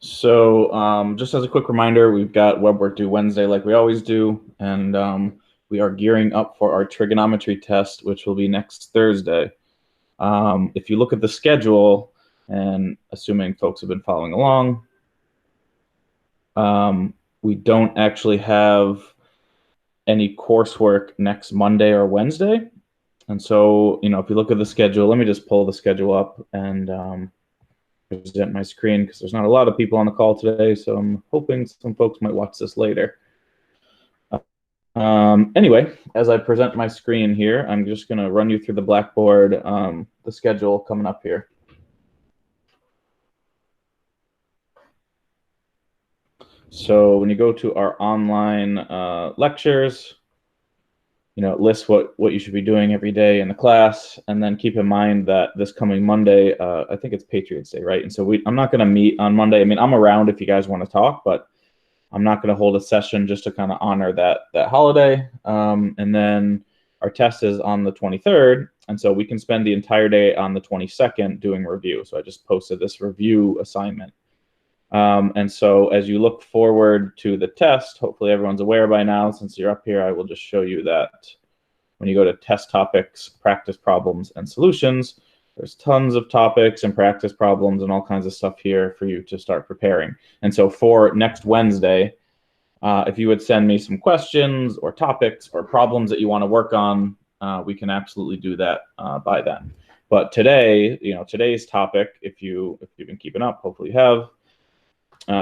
So just as a quick reminder, we've got web work due Wednesday like we always do, and we are gearing up for our trigonometry test, which will be next Thursday. If you look at the schedule, and assuming folks have been following along, we don't actually have any coursework next Monday or Wednesday. And so, if you look at the schedule, let me just pull the schedule up and present my screen because there's not a lot of people on the call today, so I'm hoping some folks might watch this later. Anyway, as I present my screen here, I'm just going to run you through the Blackboard, the schedule coming up here. So when you go to our online lectures, it lists what you should be doing every day in the class, and then keep in mind that this coming Monday, I think it's Patriots Day, right? And so I'm not going to meet on Monday. I mean, I'm around if you guys want to talk, but I'm not going to hold a session just to kind of honor that holiday. And then our test is on the 23rd, and so we can spend the entire day on the 22nd doing review. So I just posted this review assignment. And so as you look forward to the test, hopefully everyone's aware by now, since you're up here, I will just show you that when you go to test topics, practice problems, and solutions, there's tons of topics and practice problems and all kinds of stuff here for you to start preparing. And so for next Wednesday, if you would send me some questions or topics or problems that you want to work on, we can absolutely do that by then. But today, today's topic, if you've been keeping up, hopefully you have,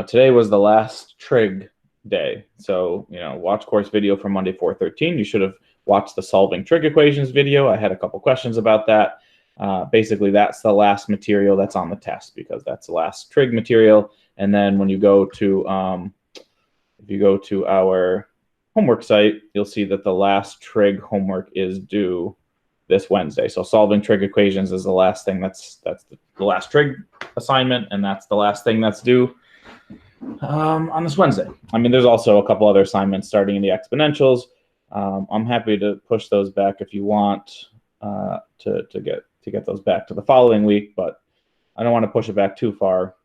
today was the last Trig day. So, watch course video from Monday 4/13. You should have watched the solving trig equations video. I had a couple questions about that. Basically, that's the last material that's on the test because that's the last trig material. And then when you go to, if you go to our homework site, you'll see that the last trig homework is due this Wednesday. So solving trig equations is the last thing that's the last trig assignment, and that's the last thing that's due on this Wednesday. I mean, there's also a couple other assignments starting in the exponentials. I'm happy to push those back if you want to get those back to the following week, but I don't want to push it back too far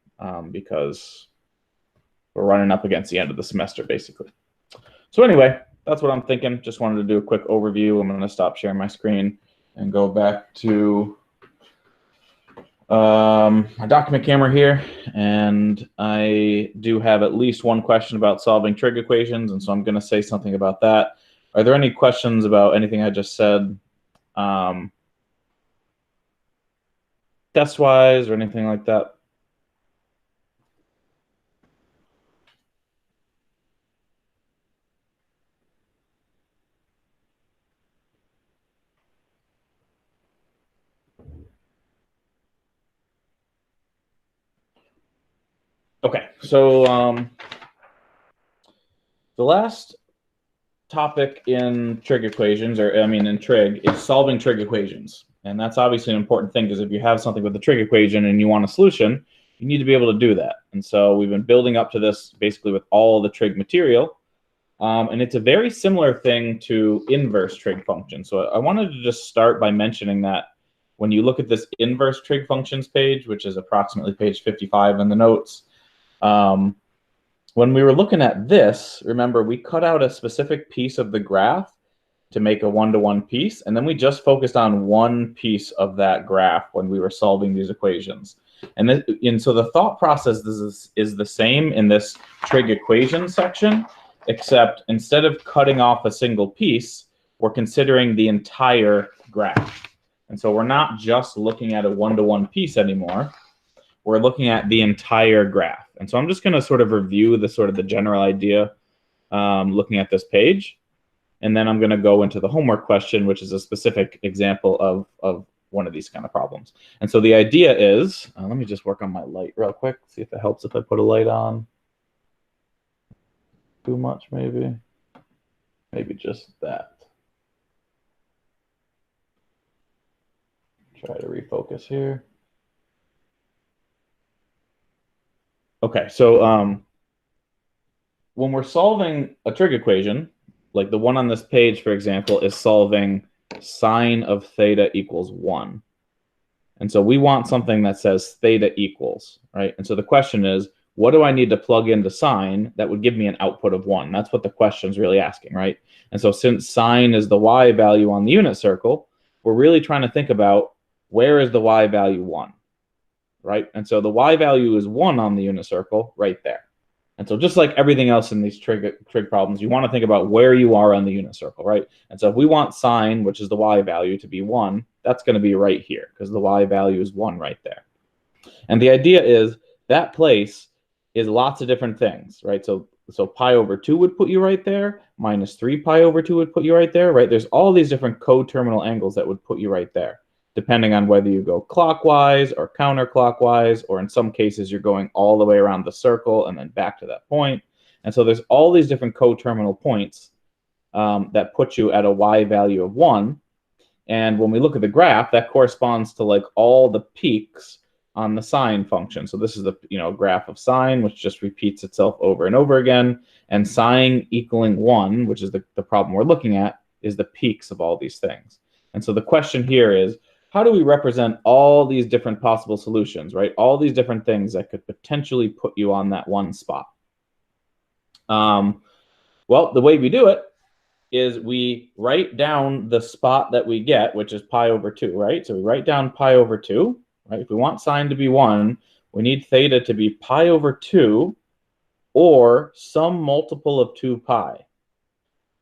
because we're running up against the end of the semester, basically. So anyway, that's what I'm thinking. Just wanted to do a quick overview. I'm going to stop sharing my screen and go back to my document camera here, and I do have at least one question about solving trig equations, and so I'm going to say something about that. Are there any questions about anything I just said, test-wise or anything like that? Okay, so the last topic in trig equations, or I mean in trig, is solving trig equations. And that's obviously an important thing because if you have something with a trig equation and you want a solution, you need to be able to do that. And so we've been building up to this basically with all the trig material. And it's a very similar thing to inverse trig function. So I wanted to just start by mentioning that when you look at this inverse trig functions page, which is approximately page 55 in the notes, when we were looking at this, remember, we cut out a specific piece of the graph to make a one-to-one piece, and then we just focused on one piece of that graph when we were solving these equations. And so the thought process is the same in this trig equation section, except instead of cutting off a single piece, we're considering the entire graph. And so we're not just looking at a one-to-one piece anymore. We're looking at the entire graph. And so I'm just going to sort of review the general idea looking at this page. And then I'm going to go into the homework question, which is a specific example of one of these kind of problems. And so the idea is, let me just work on my light real quick, see if it helps if I put a light on. Too much, maybe. Maybe just that. Try to refocus here. Okay, so when we're solving a trig equation, like the one on this page, for example, is solving sine of theta equals 1. And so we want something that says theta equals, right? And so the question is, what do I need to plug into sine that would give me an output of 1? That's what the question's really asking, right? And so since sine is the y value on the unit circle, we're really trying to think about where is the y value 1, right? And so the y value is 1 on the unit circle right there. And so just like everything else in these trig problems, you want to think about where you are on the unit circle, right? And so if we want sine, which is the y value, to be 1, that's going to be right here because the y value is 1 right there. And the idea is that place is lots of different things, right? So pi over 2 would put you right there. Minus 3 pi over 2 would put you right there, right? There's all these different coterminal angles that would put you right there, depending on whether you go clockwise or counterclockwise, or in some cases you're going all the way around the circle and then back to that point. And so there's all these different coterminal points that put you at a y value of 1. And when we look at the graph, that corresponds to like all the peaks on the sine function. So this is the graph of sine, which just repeats itself over and over again. And sine equaling 1, which is the problem we're looking at, is the peaks of all these things. And so the question here is, how do we represent all these different possible solutions, right? All these different things that could potentially put you on that one spot. Well, the way we do it is we write down the spot that we get, which is pi over 2, right? So we write down pi over 2, right? If we want sine to be 1, we need theta to be pi over 2 or some multiple of 2 pi.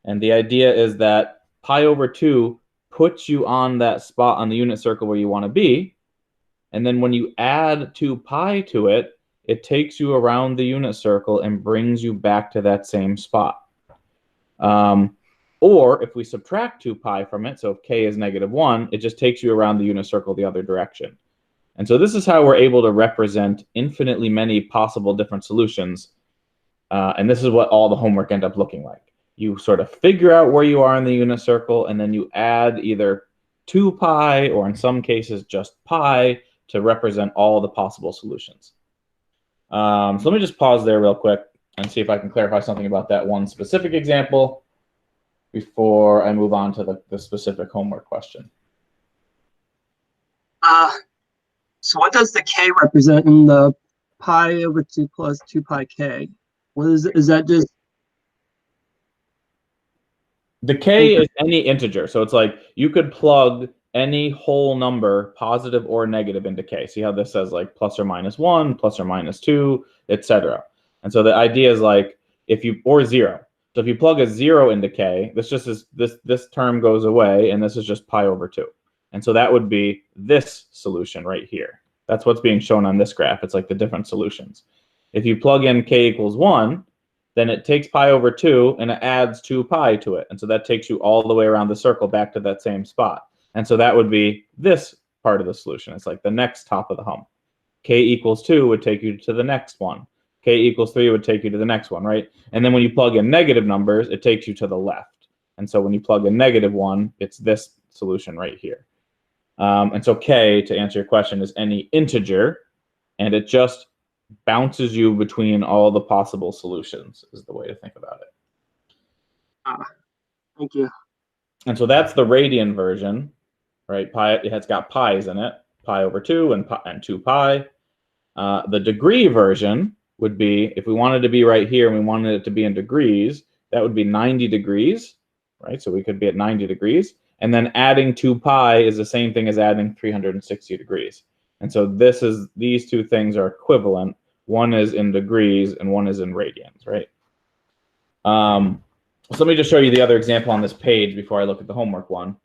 And the idea is that pi over 2 puts you on that spot on the unit circle where you want to be. And then when you add 2 pi to it, it takes you around the unit circle and brings you back to that same spot. Or if we subtract 2 pi from it, so if k is -1, it just takes you around the unit circle the other direction. And so this is how we're able to represent infinitely many possible different solutions. And this is what all the homework ends up looking like. You sort of figure out where you are in the unit circle, and then you add either 2 pi or in some cases just pi to represent all the possible solutions. So let me just pause there real quick and see if I can clarify something about that one specific example before I move on to the specific homework question. So what does the k represent in the pi over 2 plus 2 pi k? What is that just? The k is any integer. So it's like you could plug any whole number, positive or negative, into k. See how this says like plus or minus 1, plus or minus 2, etc. And so the idea is like if you, or 0. So if you plug a 0 into k, this just is this term goes away, and this is just pi over 2. And so that would be this solution right here. That's what's being shown on this graph. It's like the different solutions. If you plug in k equals 1, then it takes pi over 2 and it adds 2 pi to it. And so that takes you all the way around the circle back to that same spot. And so that would be this part of the solution. It's like the next top of the hump. K equals 2 would take you to the next one. K equals 3 would take you to the next one, right? And then when you plug in negative numbers, it takes you to the left. And so when you plug in -1, it's this solution right here. And so k, to answer your question, is any integer, and it just bounces you between all the possible solutions, is the way to think about it. Thank you. And so that's the radian version, right? Pi, it's got pi's in it, pi over 2 and 2 pi. The degree version would be, if we wanted to be right here and we wanted it to be in degrees, that would be 90 degrees, right? So we could be at 90 degrees. And then adding 2 pi is the same thing as adding 360 degrees. And so these two things are equivalent. One is in degrees and one is in radians, right? So let me just show you the other example on this page before I look at the homework one.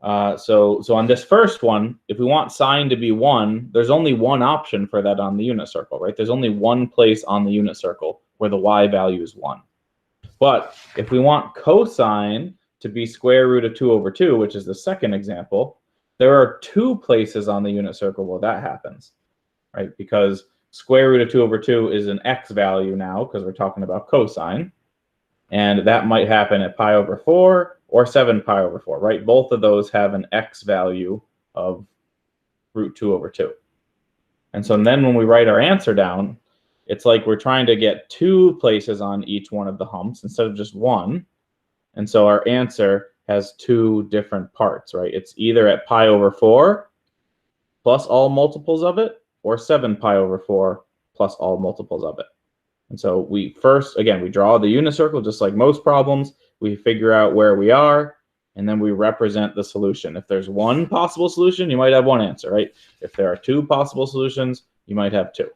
So on this first one, if we want sine to be 1, there's only one option for that on the unit circle, right? There's only one place on the unit circle where the y value is 1. But if we want cosine to be square root of 2 over 2, which is the second example, there are 2 places on the unit circle where that happens, right? Because square root of 2 over 2 is an x value now, because we're talking about cosine. And that might happen at pi over 4 or 7 pi over 4, right? Both of those have an x value of root 2 over 2. And so then when we write our answer down, it's like we're trying to get 2 places on each one of the humps instead of just 1. And so our answer has 2 different parts, right? It's either at pi over 4 plus all multiples of it, or 7 pi over 4 plus all multiples of it. And so we first, again, we draw the unit circle just like most problems. We figure out where we are, and then we represent the solution. If there's one possible solution, you might have one answer, right? If there are two possible solutions, you might have two.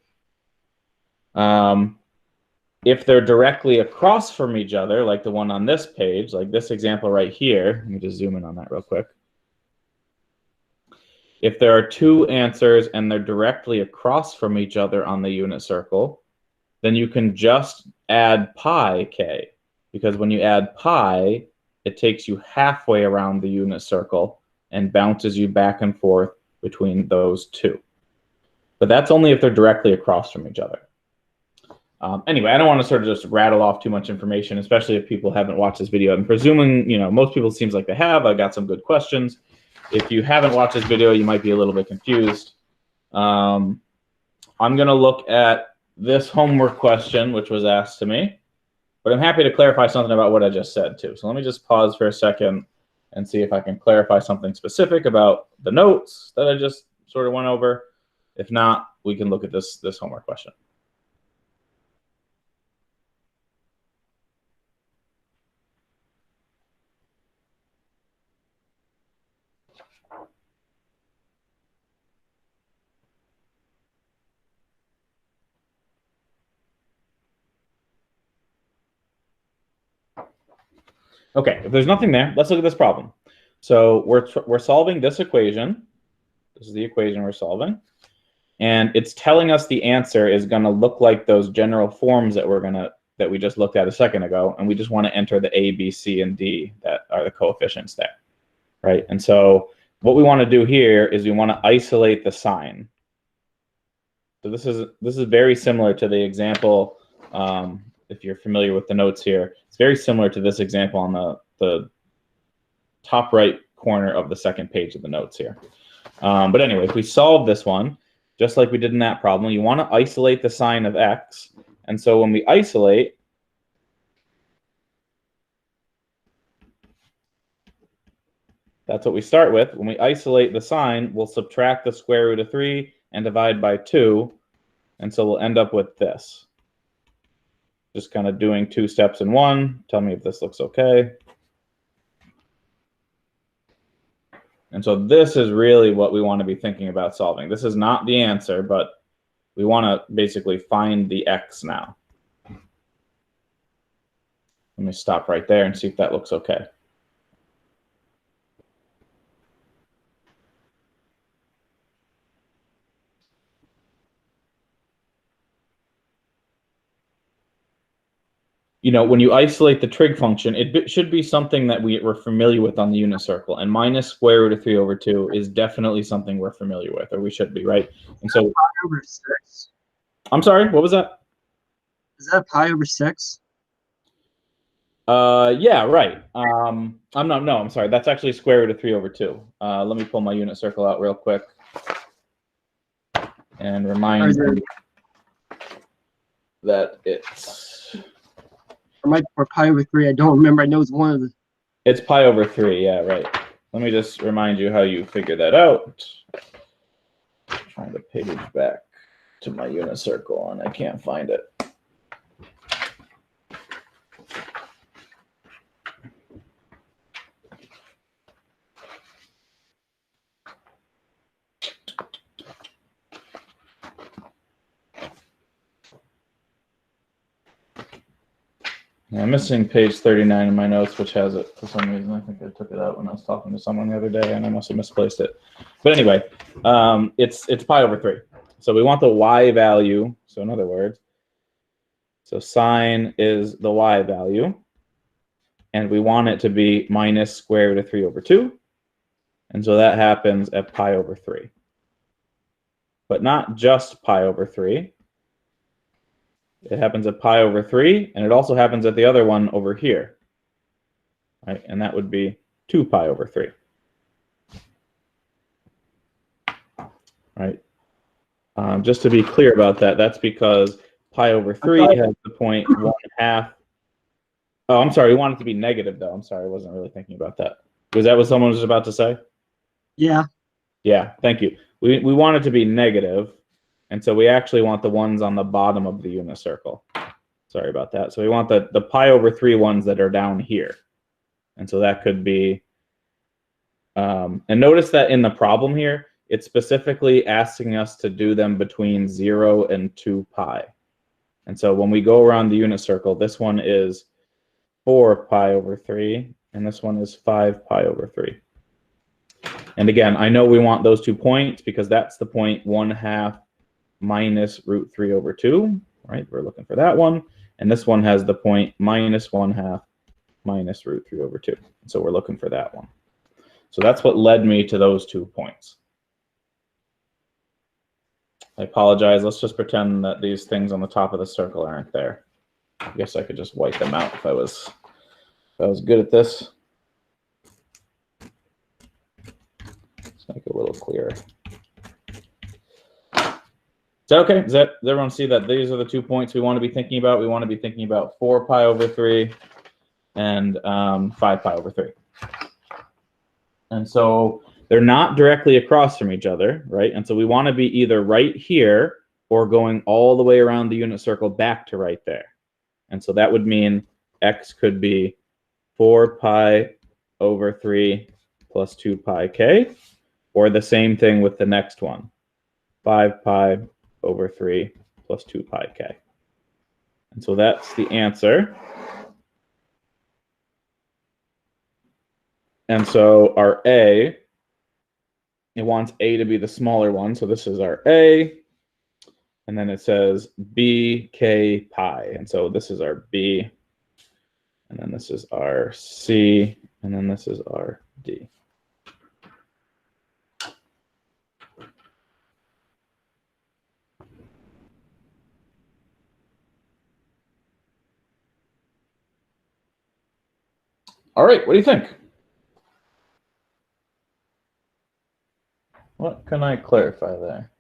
If they're directly across from each other, like the one on this page, like this example right here, let me just zoom in on that real quick. If there are two answers and they're directly across from each other on the unit circle, then you can just add pi k, because when you add pi, it takes you halfway around the unit circle and bounces you back and forth between those two. But that's only if they're directly across from each other. Anyway, I don't want to sort of just rattle off too much information, especially if people haven't watched this video. I'm presuming, most people, it seems like they have. I got some good questions. If you haven't watched this video, you might be a little bit confused. I'm going to look at this homework question, which was asked to me, but I'm happy to clarify something about what I just said too. So let me just pause for a second and see if I can clarify something specific about the notes that I just sort of went over. If not, we can look at this homework question. Okay, if there's nothing there, let's look at this problem. So we're solving this equation. This is the equation we're solving. And it's telling us the answer is going to look like those general forms that we just looked at a second ago, and we just want to enter the A, B, C, and D that are the coefficients there, right? And so what we want to do here is we want to isolate the sign. So this is very similar to the example. If you're familiar with the notes here, it's very similar to this example on the top right corner of the second page of the notes here. But anyway, if we solve this one, just like we did in that problem, you want to isolate the sign of x. And so when we isolate, that's what we start with. When we isolate the sign, we'll subtract the square root of 3 and divide by 2. And so we'll end up with this. Just kind of doing two steps in one. Tell me if this looks okay. And so this is really what we want to be thinking about solving. This is not the answer, but we want to basically find the x now. Let me stop right there and see if that looks okay. When you isolate the trig function, it should be something that we're familiar with on the unit circle. And minus square root of 3 over 2 is definitely something we're familiar with, or we should be, right? And so, pi over 6. I'm sorry, what was that? Is that pi over 6? Yeah, right. I'm sorry. That's actually square root of 3 over 2. Let me pull my unit circle out real quick and remind you that it's... Or pi over 3, I don't remember. I know it's one of the... It's pi over 3, yeah, right. Let me just remind you how you figure that out. I'm trying to page back to my unit circle, and I can't find it. I'm missing page 39 in my notes, which has it for some reason. I think I took it out when I was talking to someone the other day, and I must have misplaced it. But anyway, it's pi over 3. So we want the y value. So in other words, so sine is the y value, and we want it to be minus square root of 3 over 2. And so that happens at pi over 3. But not just pi over 3. It happens at pi over 3, and it also happens at the other one over here, right? And that would be 2 pi over 3, right? Just to be clear about that, that's because pi over 3 has the point 1/2. Oh, I'm sorry. We want it to be negative, though. I'm sorry. I wasn't really thinking about that. Was that what someone was about to say? Yeah. Yeah, thank you. We want it to be negative. And so we actually want the ones on the bottom of the unit circle. Sorry about that. So we want the pi over 3 ones that are down here. And so that could be, and notice that in the problem here, it's specifically asking us to do them between 0 and 2 pi. And so when we go around the unit circle, this one is 4 pi over 3, and this one is 5 pi over 3. And again, I know we want those 2 points because that's the point 1/2 minus root 3 over 2, right? We're looking for that one. And this one has the point minus 1/2 minus root 3 over 2. So we're looking for that one. So that's what led me to those 2 points. I apologize. Let's just pretend that these things on the top of the circle aren't there. I guess I could just wipe them out if I was good at this. Let's make it a little clearer. Is that okay? Does everyone see that these are the 2 points we want to be thinking about? We want to be thinking about 4 pi over 3 and 5 pi over 3. And so they're not directly across from each other, right? And so we want to be either right here or going all the way around the unit circle back to right there. And so that would mean x could be 4 pi over 3 plus 2 pi k, or the same thing with the next one, 5 pi over 3 plus 2 pi k. And so that's the answer. And so our A, it wants A to be the smaller one. So this is our A. And then it says B, K, pi. And so this is our B. And then this is our C. And then this is our D. All right, what do you think? What can I clarify there?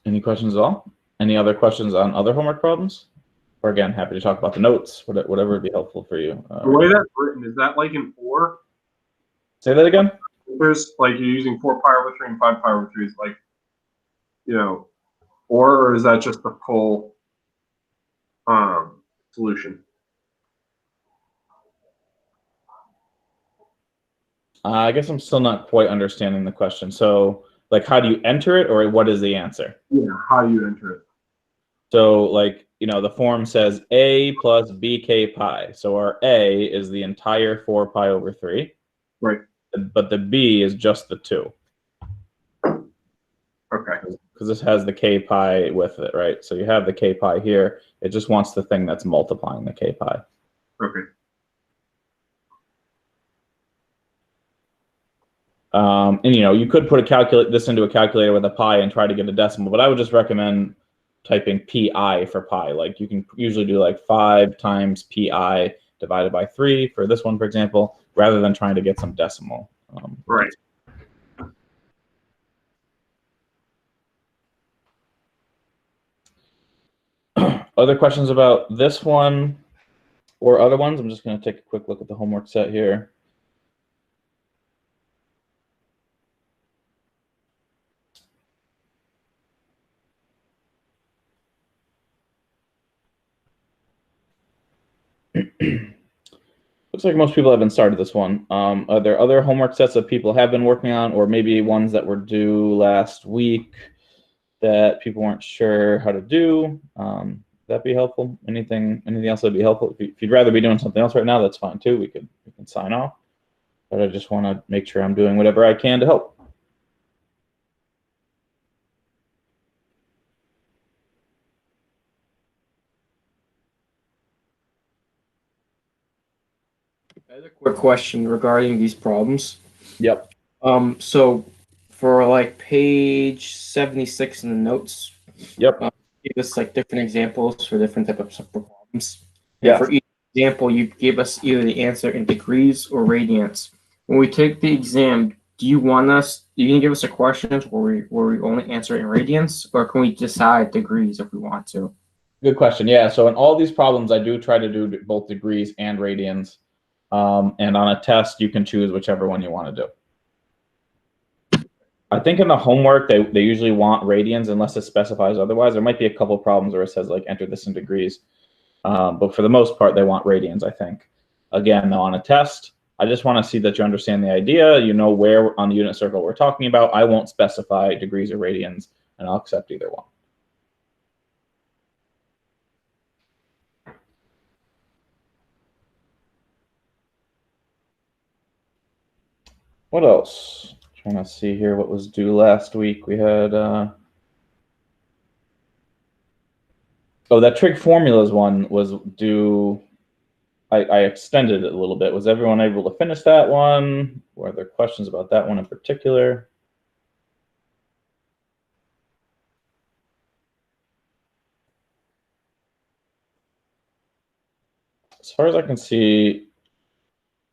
Any questions at all? Any other questions on other homework problems? Or again, happy to talk about the notes, whatever would be helpful for you. The way that's written, is that like in 4? Say that again? There's like you're using 4 pi over 3 and 5 pi over 3 is like, you know, or is that just the full solution? I guess I'm still not quite understanding the question. So, like, how do you enter it, or what is the answer? Yeah, how you enter it. So, like, you know, the form says A plus BK pi. So our A is the entire 4 pi over 3. Right. But the B is just the 2. Okay. Because this has the K pi with it, right? So you have the K pi here. It just wants the thing that's multiplying the K pi. Okay. And, you know, you could put this into a calculator with a pi and try to get a decimal, but I would just recommend typing pi for pi. Like, you can usually do like 5 times pi divided by 3 for this one, for example, rather than trying to get some decimal. Right. Other questions about this one or other ones? I'm just going to take a quick look at the homework set here. Looks like most people haven't started this one. Are there other homework sets that people have been working on, or maybe ones that were due last week that people weren't sure how to do? That'd be helpful. Anything else that'd be helpful? If you'd rather be doing something else right now, that's fine too. We can sign off. But I just want to make sure I'm doing whatever I can to help. I had a quick question regarding these problems. Yep. So for like page 76 in the notes, Yep. Give us like different examples for different types of problems. Yeah. For each example, you gave us either the answer in degrees or radians. when we take the exam, do you want us? You can give us a questions where we only answer in radians, or can we decide degrees if we want to? Good question. Yeah. So in all these problems, I do try to do both degrees and radians. And on a test, you can choose whichever one you want to do. I think in the homework, they usually want radians unless it specifies otherwise. There might be a couple of problems where it says like enter this in degrees. But for the most part, they want radians, I think. Again, though, on a test, I just want to see that you understand the idea. You know where on the unit circle we're talking about. I won't specify degrees or radians, and I'll accept either one. What else? Trying to see here what was due last week. We had oh, that trig formulas one was due. I extended it a little bit. Was everyone able to finish that one? Were there questions about that one in particular? As far as I can see,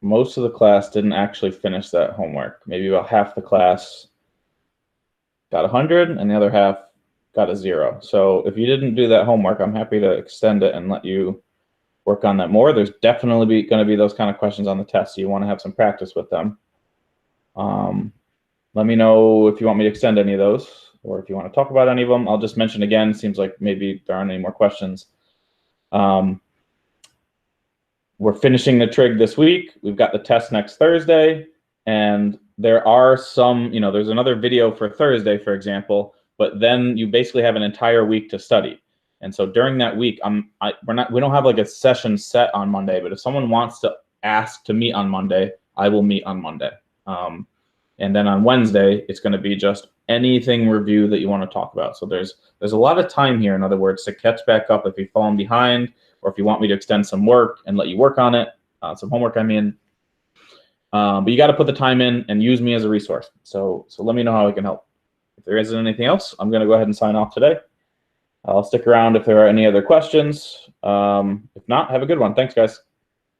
most of the class didn't actually finish that homework. Maybe about half the class got 100 and the other half got a 0. So if you didn't do that homework, I'm happy to extend it and let you work on that more. There's definitely going to be those kind of questions on the test, so you want to have some practice with them. Let me know if you want me to extend any of those or if you want to talk about any of them. I'll just mention again, seems like maybe there aren't any more questions. We're finishing the trig this week. We've got the test next Thursday, and there are some, there's another video for Thursday, for example, but then you basically have an entire week to study. And so during that week, we don't have like a session set on Monday, but if someone wants to ask to meet on Monday, I will meet on Monday. And then on Wednesday, it's going to be just anything review that you want to talk about. So there's a lot of time here, in other words, to catch back up if you've fallen behind, or if you want me to extend some work and let you work on it, some homework, I mean. But you got to put the time in and use me as a resource. So let me know how I can help. If there isn't anything else, I'm going to go ahead and sign off today. I'll stick around if there are any other questions. If not, have a good one. Thanks, guys.